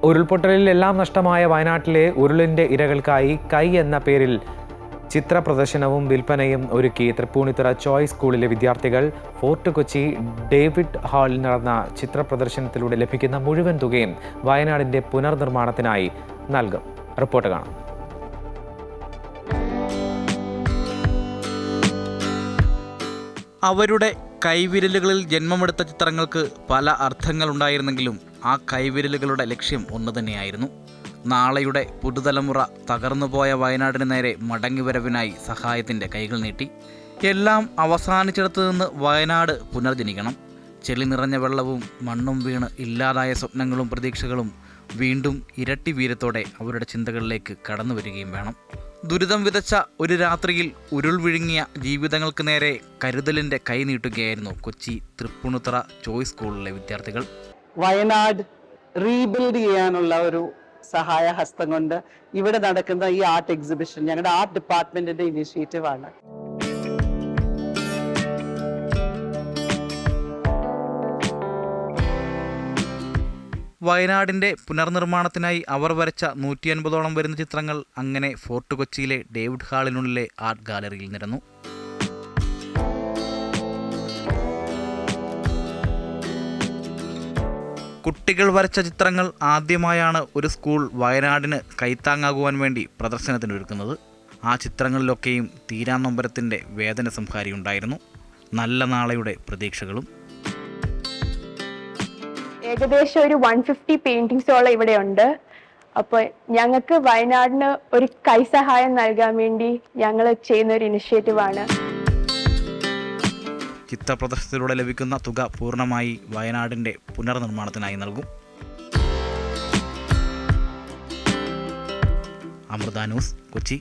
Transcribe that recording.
ഉരുൾപൊട്ടലിൽ എല്ലാം നഷ്ടമായ വയനാട്ടിലെ ഉരുളിൻ്റെ ഇരകൾക്കായി കൈ എന്ന പേരിൽ ചിത്ര പ്രദർശനവും വിൽപ്പനയും ഒരുക്കി തൃപ്പൂണിത്തുറ ചോയ്സ് സ്കൂളിലെ വിദ്യാർത്ഥികൾ ഫോർട്ട് കൊച്ചി ഡേവിഡ് ഹാളിൽ നടന്ന ചിത്ര പ്രദർശനത്തിലൂടെ ലഭിക്കുന്ന മുഴുവൻ തുകയും വയനാടിൻ്റെ പുനർനിർമ്മാണത്തിനായി നൽകും. റിപ്പോർട്ട് കാണാം. അവരുടെ കൈവിരലുകളിൽ ജന്മമെടുത്ത ചിത്രങ്ങൾക്ക് പല അർത്ഥങ്ങളുണ്ടായിരുന്നെങ്കിലും ആ കൈവിരലുകളുടെ ലക്ഷ്യം ഒന്നു തന്നെയായിരുന്നു. നാളെയുടെ പുതുതലമുറ തകർന്നുപോയ വയനാടിന് നേരെ മടങ്ങിവരവിനായി സഹായത്തിൻ്റെ കൈകൾ നീട്ടി. എല്ലാം അവസാനിച്ചിടത്തു നിന്ന് വയനാട് പുനർജനിക്കണം. ചെളി നിറഞ്ഞ വെള്ളവും മണ്ണും വീണ് ഇല്ലാതായ സ്വപ്നങ്ങളും പ്രതീക്ഷകളും വീണ്ടും ഇരട്ടി വീരത്തോടെ അവരുടെ ചിന്തകളിലേക്ക് കടന്നു വരികയും വേണം. ദുരിതം വിതച്ച ഒരു രാത്രിയിൽ ഉരുൾ വിഴുങ്ങിയ ജീവിതങ്ങൾക്ക് നേരെ കരുതലിൻ്റെ കൈ നീട്ടുകയായിരുന്നു കൊച്ചി തൃപ്പൂണിത്തുറ ചോയ്സ് സ്കൂളിലെ വിദ്യാർത്ഥികൾ. വയനാട് റീബിൽഡ് ചെയ്യാനുള്ള ഒരു സഹായ ഹസ്തം കൊണ്ട് ഇവിടെ നടക്കുന്ന ഈ ആർട്ട് എക്സിബിഷൻ ഞങ്ങളുടെ ആർട്ട് ഡിപ്പാർട്ട്മെന്റിന്റെ ഇനിഷ്യേറ്റീവ് ആണ്. വയനാടിൻ്റെ പുനർനിർമ്മാണത്തിനായി അവർ വരച്ച 150ഓളം വരുന്ന ചിത്രങ്ങൾ അങ്ങനെ ഫോർട്ട് കൊച്ചിയിലെ ഡേവിഡ് ഹാളിനുള്ളിലെ ആർട്ട് ഗാലറിയിൽ നിരന്നു. കുട്ടികൾ വരച്ച ചിത്രങ്ങൾ ആദ്യമായാണ് ഒരു സ്കൂൾ വയനാടിന് കൈത്താങ്ങാകുവാൻ വേണ്ടി പ്രദർശനത്തിനൊരുക്കുന്നത്. ആ ചിത്രങ്ങളിലൊക്കെയും തീരാനൊമ്പരത്തിൻ്റെ വേദന സംഹാരിയുണ്ടായിരുന്നു. നല്ല നാളെയുടെ പ്രതീക്ഷകളും. ഏകദേശം ഒരു 150 പെയിന്റിങ്സോളം ഇവിടെ ഉണ്ട്. അപ്പോൾ ഞങ്ങൾക്ക് വയനാടിന് ഒരു കൈസഹായം നൽകാൻ വേണ്ടി ഞങ്ങൾ ചെയ്യുന്ന ഒരു ഇനിഷ്യേറ്റീവാണ്. ചിത്രപ്രദർശനത്തിലൂടെ ലഭിക്കുന്ന തുക പൂർണ്ണമായി വയനാടിൻ്റെ പുനർനിർമ്മാണത്തിനായി നൽകും. അമൃത ന്യൂസ്, കൊച്ചി.